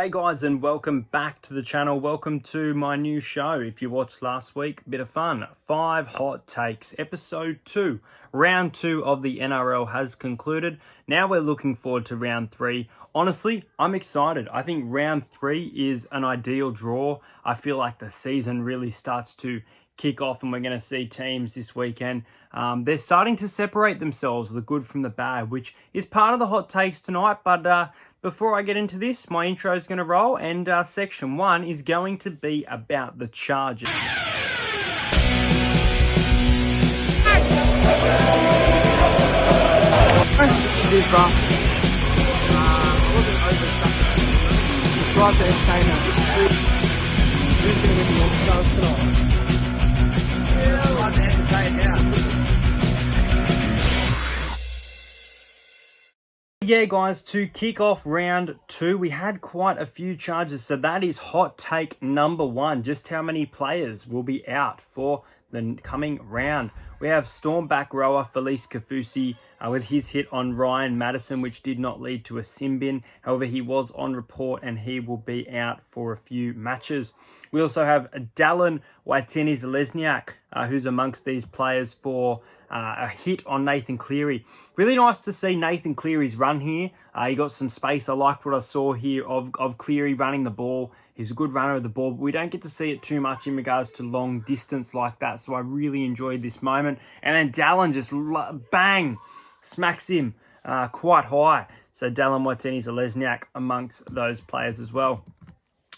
Hey guys, and welcome back to the channel. Welcome to my new show. If you watched last week, bit of fun. 5 hot takes, episode 2. Round 2 of the NRL has concluded. Now we're looking forward to round 3. Honestly, I'm excited. I think round 3 is an ideal draw. I feel like the season really starts to kick off and we're going to see teams this weekend. They're starting to separate themselves, the good from the bad, which is part of the hot takes tonight. But before I get into this, my intro is going to roll, and section 1 is going to be about the Chargers. Cheers, bro. Subscribe to Entertainer. Who's going to win the All-Stars tonight? I'm to entertain now. Yeah, guys, to kick off round 2, we had quite a few charges. So that is hot take number 1. Just how many players will be out for the coming round. We have Storm back rower Felice Kafusi with his hit on Ryan Madison, which did not lead to a sin bin. However, he was on report and he will be out for a few matches. We also have Dallin Watene-Zelezniak, who's amongst these players for a hit on Nathan Cleary. Really nice to see Nathan Cleary's run here. He got some space. I liked what I saw here of Cleary running the ball. He's a good runner of the ball, but we don't get to see it too much in regards to long distance like that. So I really enjoyed this moment. And then Dallin just bang, smacks him quite high. So Dallin Watene-Zelezniak amongst those players as well.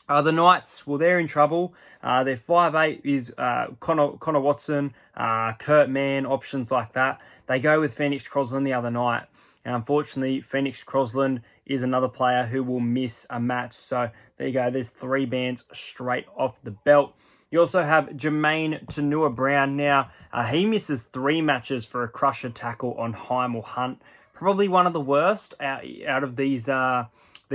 The Knights, well, they're in trouble. Their 5'8" is Connor Watson, Kurt Mann, options like that. They go with Phoenix Crosland the other night. And unfortunately, Phoenix Crosland is another player who will miss a match. So there you go. There's 3 bans straight off the belt. You also have Jermaine Tanua-Brown. Now, he misses 3 matches for a crusher tackle on Heimel Hunt. Probably one of the worst out of these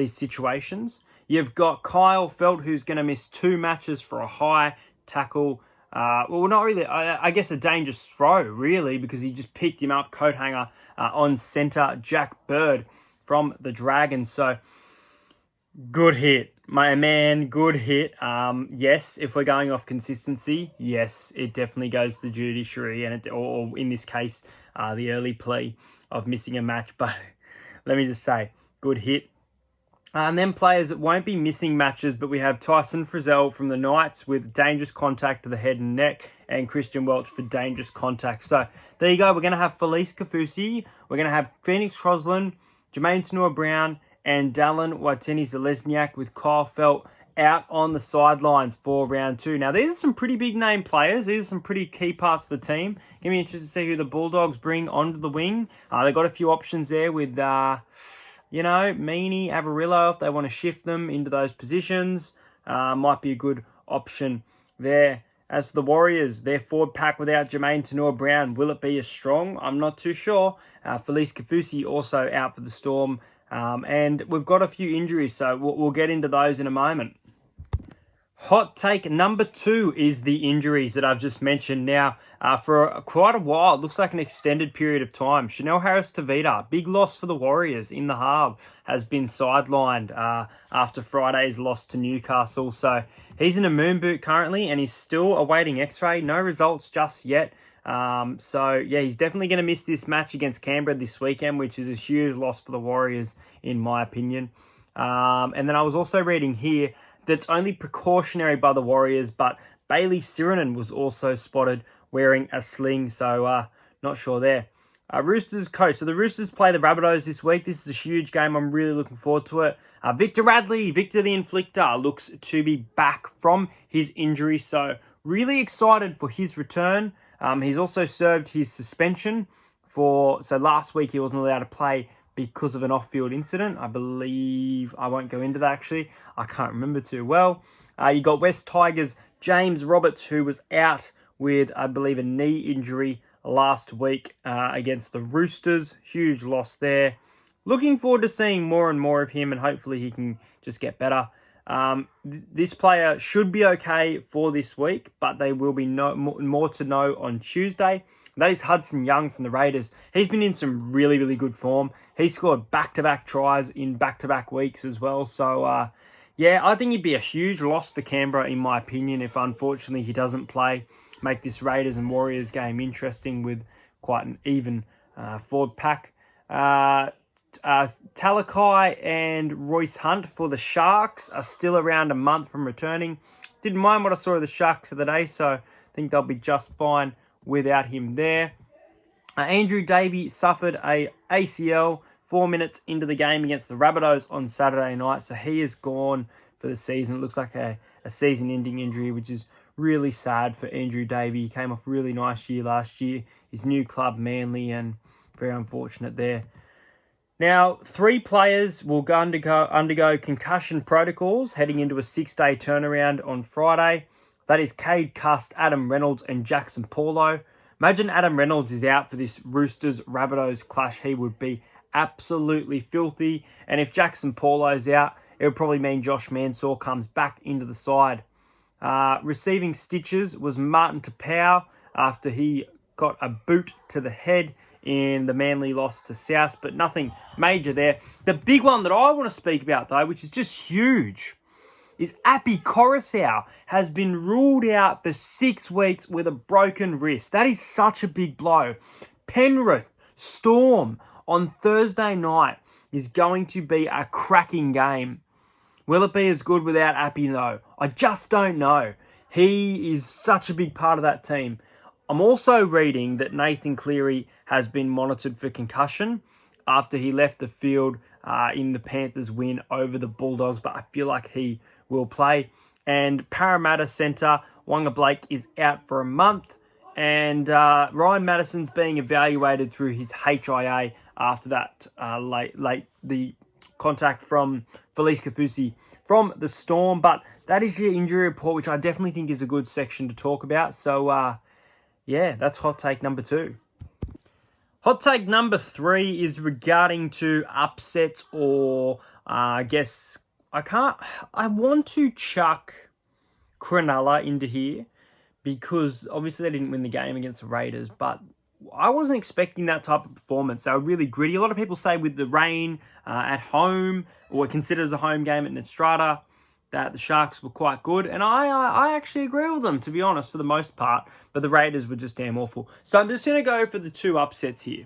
situations. You've got Kyle Felt, who's going to miss 2 matches for a high tackle. Well, not really. I guess a dangerous throw, really, because he just picked him up, coat hanger, on centre. Jack Bird from the Dragons. So, good hit. My man, good hit. Yes, if we're going off consistency, yes, it definitely goes to the judiciary, and or in this case, the early plea of missing a match. But let me just say, good hit. And then players that won't be missing matches, but we have Tyson Frizzell from the Knights with dangerous contact to the head and neck, and Christian Welch for dangerous contact. So there you go. We're going to have Felice Kafusi. We're going to have Phoenix Crosland, Jermaine Tanua-Brown, and Dallin Watene-Zelezniak with Kyle Felt out on the sidelines for round 2. Now, these are some pretty big name players. These are some pretty key parts of the team. Going to be interested to see who the Bulldogs bring onto the wing. They've got a few options there with... Meaney, Avarillo, if they want to shift them into those positions, might be a good option there. As for the Warriors, their forward pack without Jermaine Tanua-Brown, will it be as strong? I'm not too sure. Felice Kafusi also out for the Storm. And we've got a few injuries, so we'll get into those in a moment. Hot take number 2 is the injuries that I've just mentioned. Now, for quite a while, it looks like an extended period of time. Chanel Harris-Tavita, big loss for the Warriors in the half, has been sidelined after Friday's loss to Newcastle. So he's in a moon boot currently, and he's still awaiting x-ray. No results just yet. So, yeah, he's definitely going to miss this match against Canberra this weekend, which is a huge loss for the Warriors, in my opinion. And then I was also reading here that's only precautionary by the Warriors, but Bailey Sirenen was also spotted wearing a sling, so not sure there. Roosters coach. So the Roosters play the Rabbitohs this week. This is a huge game. I'm really looking forward to it. Victor Radley, Victor the Inflictor, looks to be back from his injury, so really excited for his return. He's also served his suspension so last week he wasn't allowed to play because of an off-field incident. I believe, I won't go into that actually. I can't remember too well. You got West Tigers, James Roberts, who was out with, I believe, a knee injury last week against the Roosters. Huge loss there. Looking forward to seeing more and more of him, and hopefully he can just get better. This player should be okay for this week, but they will be more to know on Tuesday. That is Hudson Young from the Raiders. He's been in some really good form. He scored back-to-back tries in back-to-back weeks as well. So, Yeah, I think he'd be a huge loss for Canberra, in my opinion, if unfortunately he doesn't play. Make this Raiders and Warriors game interesting with quite an even forward pack. Talakai and Royce Hunt for the Sharks are still around a month from returning. Didn't mind what I saw of the Sharks of the day, so I think they'll be just fine without him there. Andrew Davey suffered a ACL 4 minutes into the game against the Rabbitohs on Saturday night, so he is gone for the season. It looks like a season-ending injury, which is really sad for Andrew Davey. He came off a really nice year last year. His new club, Manly, and very unfortunate there. Now, 3 players will undergo concussion protocols heading into a 6-day turnaround on Friday. That is Cade Cust, Adam Reynolds, and Jackson Paulo. Imagine Adam Reynolds is out for this Roosters-Rabbitohs clash. He would be absolutely filthy. And if Jackson Paulo's out, it would probably mean Josh Mansour comes back into the side. Receiving stitches was Martin Tapau after he got a boot to the head in the Manly loss to South, but nothing major there. The big one that I want to speak about, though, which is just huge, is Api Coruscant has been ruled out for 6 weeks with a broken wrist. That is such a big blow. Penrith Storm on Thursday night is going to be a cracking game. Will it be as good without Api, though? I just don't know. He is such a big part of that team. I'm also reading that Nathan Cleary has been monitored for concussion after he left the field in the Panthers' win over the Bulldogs, but I feel like he will play. And Parramatta centre Wonga Blake is out for a month, and Ryan Madison's being evaluated through his HIA after that the contact from Felice Kafusi from the Storm. But that is your injury report, which I definitely think is a good section to talk about. So, yeah, that's hot take number 2. Hot take number 3 is regarding to upsets or, I want to chuck Cronulla into here because obviously they didn't win the game against the Raiders, but I wasn't expecting that type of performance. They were really gritty. A lot of people say with the rain at home, or considered as a home game at Netstrata, that the Sharks were quite good. And I actually agree with them, to be honest, for the most part. But the Raiders were just damn awful. So I'm just going to go for the 2 upsets here.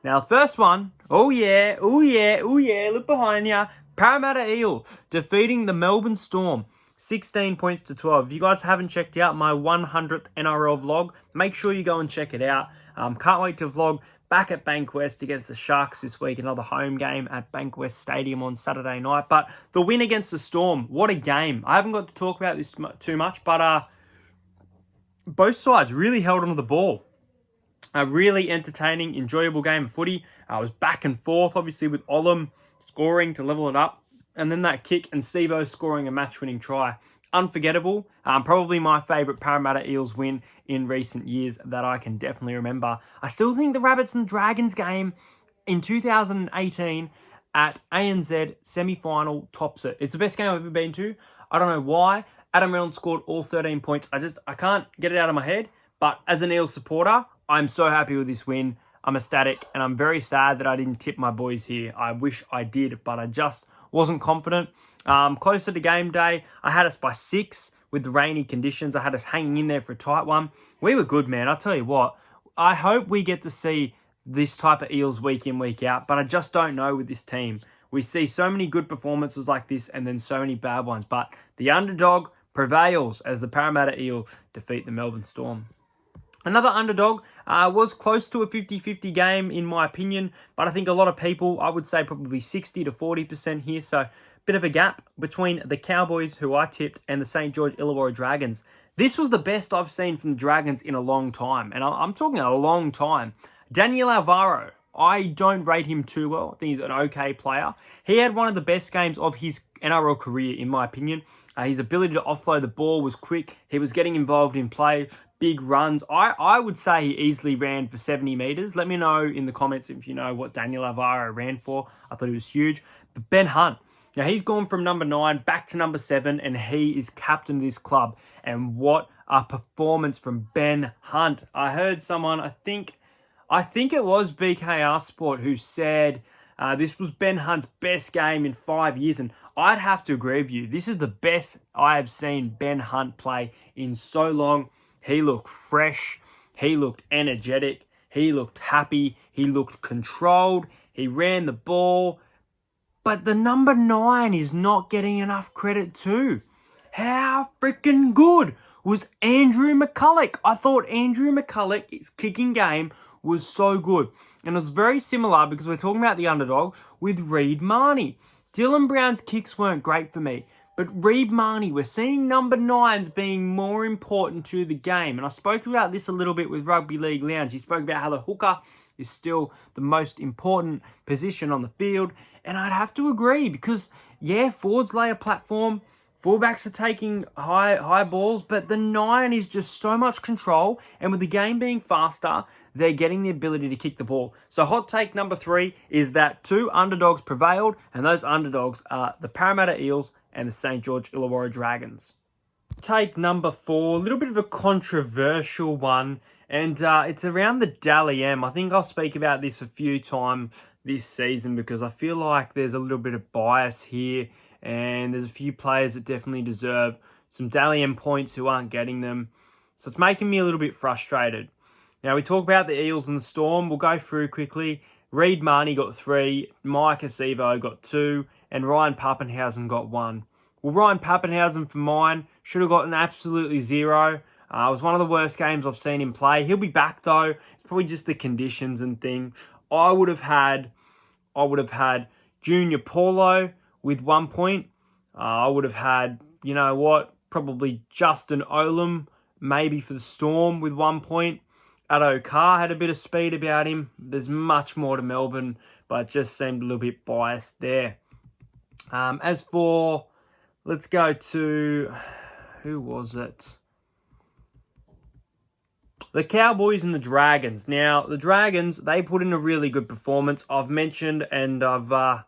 Now, the first one, oh yeah, look behind you. Parramatta Eel defeating the Melbourne Storm, 16 points to 12. If you guys haven't checked out my 100th NRL vlog, make sure you go and check it out. Can't wait to vlog back at Bankwest against the Sharks this week. Another home game at Bankwest Stadium on Saturday night. But the win against the Storm, what a game. I haven't got to talk about this too much, but both sides really held onto the ball. A really entertaining, enjoyable game of footy. I was back and forth, obviously, with Olam scoring to level it up. And then that kick and Sivo scoring a match-winning try. Unforgettable. Probably my favourite Parramatta Eels win in recent years that I can definitely remember. I still think the Rabbits and Dragons game in 2018 at ANZ semi-final tops it. It's the best game I've ever been to. I don't know why. Adam Reynolds scored all 13 points. I can't get it out of my head. But as an Eels supporter, I'm so happy with this win. I'm ecstatic, and I'm very sad that I didn't tip my boys here. I wish I did, but I just wasn't confident. Closer to game day, I had us by 6 with the rainy conditions. I had us hanging in there for a tight one. We were good, man. I'll tell you what. I hope we get to see this type of Eels week in, week out, but I just don't know with this team. We see so many good performances like this and then so many bad ones, but the underdog prevails as the Parramatta Eel defeat the Melbourne Storm. Another underdog was close to a 50-50 game in my opinion, but I think a lot of people, I would say probably 60 to 40% here, so bit of a gap between the Cowboys, who I tipped, and the St. George Illawarra Dragons. This was the best I've seen from the Dragons in a long time, and I'm talking a long time. Daniel Alvaro, I don't rate him too well. I think he's an okay player. He had one of the best games of his NRL career, in my opinion. His ability to offload the ball was quick. He was getting involved in play, big runs. I would say he easily ran for 70 metres. Let me know in the comments if you know what Daniel Alvaro ran for. I thought he was huge. But Ben Hunt, now he's gone from number 9 back to number 7, and he is captain of this club. And what a performance from Ben Hunt. I heard someone, I think it was BKR Sport, who said this was Ben Hunt's best game in 5 years. And I'd have to agree with you. This is the best I have seen Ben Hunt play in so long. He looked fresh. He looked energetic. He looked happy. He looked controlled. He ran the ball. But the number 9 is not getting enough credit too. How freaking good was Andrew McCulloch? I thought Andrew McCulloch's kicking game was so good. And it was very similar, because we're talking about the underdog, with Reed Marnie. Dylan Brown's kicks weren't great for me. But Reed Marnie, we're seeing number 9s being more important to the game. And I spoke about this a little bit with Rugby League Lounge. He spoke about how the hooker is still the most important position on the field. And I'd have to agree, because, yeah, forwards lay a platform. Fullbacks are taking high balls, but the 9 is just so much control. And with the game being faster, they're getting the ability to kick the ball. So hot take number 3 is that 2 underdogs prevailed, and those underdogs are the Parramatta Eels and the St. George Illawarra Dragons. Take number 4, a little bit of a controversial one, and it's around the Dally M. I think I'll speak about this a few times this season, because I feel like there's a little bit of bias here, and there's a few players that definitely deserve some Dally M points who aren't getting them. So it's making me a little bit frustrated. Now, we talk about the Eels and the Storm. We'll go through quickly. Reed Marnie got 3, Mike Acevo got 2, and Ryan Pappenhausen got 1. Well, Ryan Pappenhausen for mine should have gotten absolutely 0. It was one of the worst games I've seen him play. He'll be back though. It's probably just the conditions and thing. I would have had Junior Paulo with 1 point. I would have had, you know what, probably Justin Olam maybe for the Storm with 1 point. Addo Carr had a bit of speed about him. There's much more to Melbourne, but it just seemed a little bit biased there. As for, let's go to, who was it? The Cowboys and the Dragons. Now, the Dragons, they put in a really good performance. I've mentioned, and I've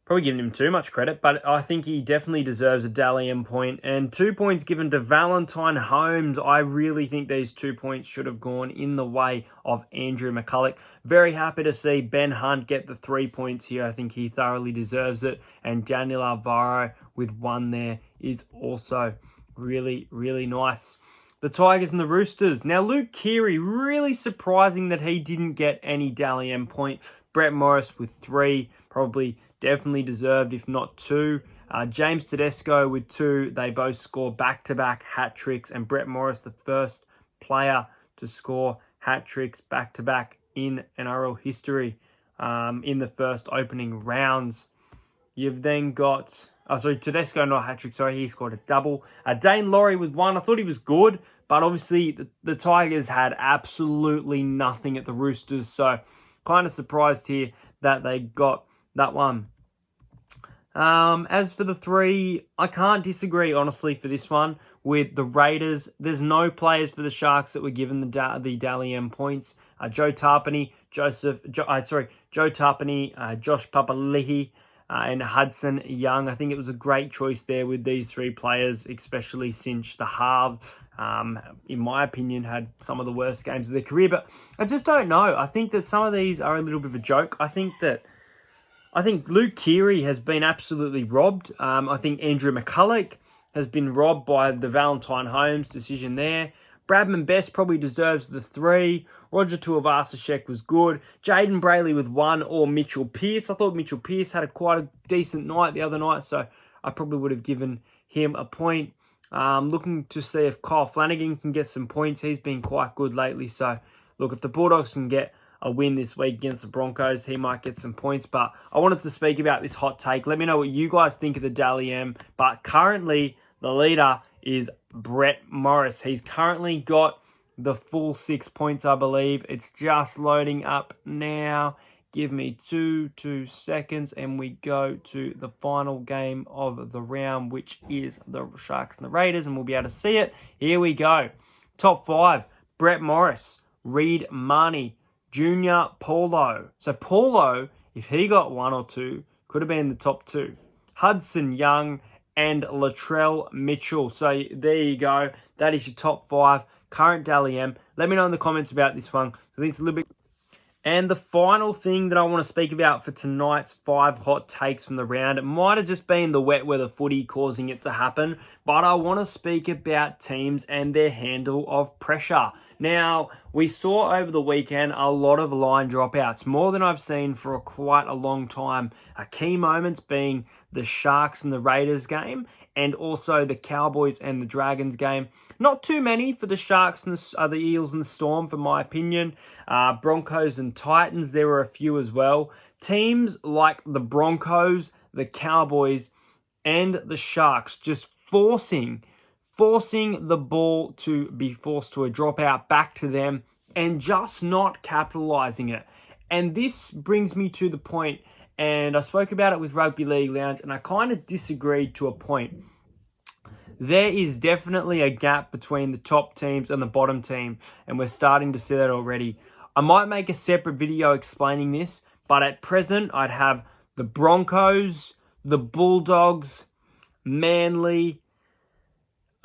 probably given him too much credit, but I think he definitely deserves a Dally M point. And 2 points given to Valentine Holmes. I really think these 2 points should have gone in the way of Andrew McCulloch. Very happy to see Ben Hunt get the 3 points here. I think he thoroughly deserves it. And Daniel Alvaro with 1 there is also really, really nice. The Tigers and the Roosters. Now, Luke Keary, really surprising that he didn't get any Dally M point. Brett Morris with 3, probably definitely deserved, if not 2. James Tedesco with 2. They both score back-to-back hat-tricks. And Brett Morris, the first player to score hat-tricks back-to-back in NRL history in the first opening rounds. You've then got... Tedesco, not a hat-trick. Sorry, he scored a double. Dane Laurie with 1. I thought he was good, but obviously the Tigers had absolutely nothing at the Roosters. So kind of surprised here that they got that one. As for the 3, I can't disagree, honestly, for this one with the Raiders. There's no players for the Sharks that were given the Dally M points. Joe Tarpany, Josh Papali'i, and Hudson Young. I think it was a great choice there with these 3 players, especially since the halves, in my opinion, had some of the worst games of their career. But I just don't know. I think that some of these are a little bit of a joke. I think Luke Keary has been absolutely robbed. I think Andrew McCulloch has been robbed by the Valentine Holmes decision there. Bradman Best probably deserves the 3. Roger Tuivasa-Sheck was good. Jaden Brayley with 1, or Mitchell Pearce. I thought Mitchell Pearce had quite a decent night the other night, so I probably would have given him a point. Looking to see if Kyle Flanagan can get some points. He's been quite good lately, so look, if the Bulldogs can get a win this week against the Broncos, he might get some points. But I wanted to speak about this hot take. Let me know what you guys think of the Dally M. But currently, the leader is Brett Morris. He's currently got the full 6 points, I believe. It's just loading up now. Give me two seconds, and we go to the final game of the round, which is the Sharks and the Raiders, and we'll be able to see it. Here we go. Top 5, Brett Morris, Reed Marnie, Junior Paulo. So Paulo, if he got 1 or 2, could have been in the top 2. Hudson Young and Latrell Mitchell. So there you go. That is your top 5 current Dally M. Let me know in the comments about this one. I think it's a little bit... And the final thing that I want to speak about for tonight's 5 hot takes from the round, it might have just been the wet weather footy causing it to happen, but I want to speak about teams and their handle of pressure. Now, we saw over the weekend a lot of line dropouts, more than I've seen for quite a long time. Key moments being the Sharks and the Raiders game, and also the Cowboys and the Dragons game. Not too many for the Sharks and the Eels and the Storm, for my opinion. Broncos and Titans, there were a few as well. Teams like the Broncos, the Cowboys, and the Sharks just forcing the ball to be forced to a dropout back to them and just not capitalizing it. And this brings me to the point, and I spoke about it with Rugby League Lounge, and I kind of disagreed to a point. There is definitely a gap between the top teams and the bottom team, and we're starting to see that already. I might make a separate video explaining this, but at present, I'd have the Broncos, the Bulldogs, Manly.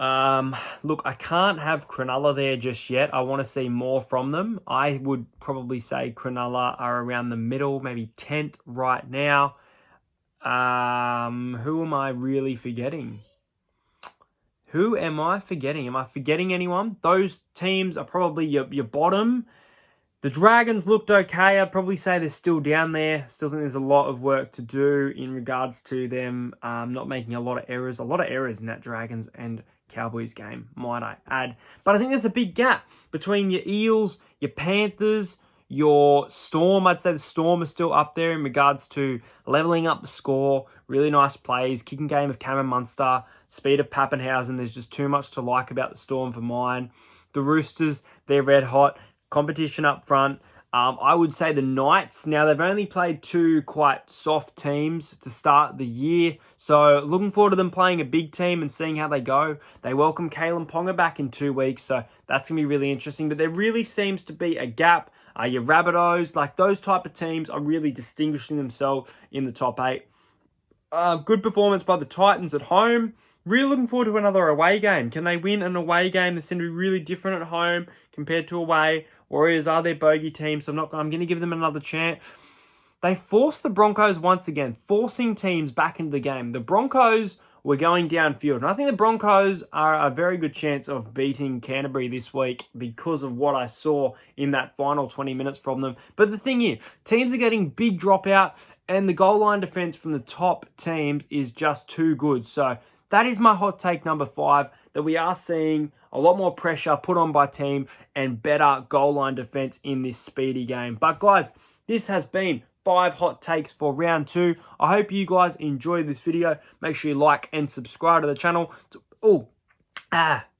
Look, I can't have Cronulla there just yet. I want to see more from them. I would probably say Cronulla are around the middle, maybe 10th right now. Who am I really forgetting? Who am I forgetting? Am I forgetting anyone? Those teams are probably your bottom. The Dragons looked okay. I'd probably say they're still down there. Still think there's a lot of work to do in regards to them not making a lot of errors. A lot of errors in that Dragons and Cowboys game, might I add. But I think there's a big gap between your Eels, your Panthers, your Storm. I'd say the Storm is still up there in regards to leveling up the score. Really nice plays. Kicking game of Cameron Munster. Speed of Pappenhausen. There's just too much to like about the Storm for mine. The Roosters, they're red hot. Competition up front. I would say the Knights. Now, they've only played 2 quite soft teams to start the year. So, looking forward to them playing a big team and seeing how they go. They welcome Kalen Ponga back in 2 weeks. So, that's going to be really interesting. But there really seems to be a gap. Your Rabbitohs, like those type of teams are really distinguishing themselves in the top 8. Good performance by the Titans at home. Really looking forward to another away game. Can they win an away game that's going to be really different at home compared to away? Warriors are their bogey team, so I'm going to give them another chance. They forced the Broncos once again, forcing teams back into the game. The Broncos were going downfield, and I think the Broncos are a very good chance of beating Canterbury this week because of what I saw in that final 20 minutes from them. But the thing is, teams are getting big dropout, and the goal line defense from the top teams is just too good. So that is my hot take number 5, that we are seeing a lot more pressure put on by team and better goal line defense in this speedy game. But guys, this has been 5 hot takes for round 2. I hope you guys enjoyed this video. Make sure you like and subscribe to the channel.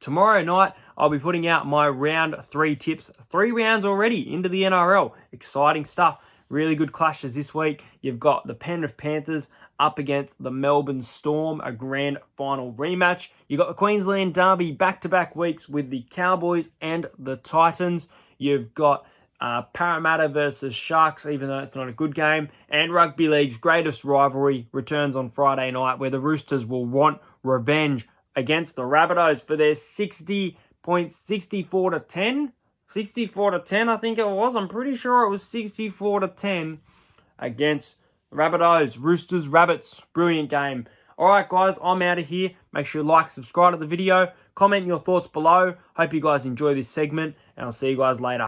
Tomorrow night, I'll be putting out my round 3 tips. 3 rounds already into the NRL. Exciting stuff. Really good clashes this week. You've got the Penrith Panthers up against the Melbourne Storm, a grand final rematch. You've got the Queensland Derby back-to-back weeks with the Cowboys and the Titans. You've got Parramatta versus Sharks, even though it's not a good game. And Rugby League's greatest rivalry returns on Friday night, where the Roosters will want revenge against the Rabbitohs for their 64 to 10. 64 to 10, I think it was. I'm pretty sure it was 64 to 10 against Rabbitohs, Roosters, Rabbits. Brilliant game. All right, guys, I'm out of here. Make sure you like, subscribe to the video, comment your thoughts below. Hope you guys enjoy this segment, and I'll see you guys later.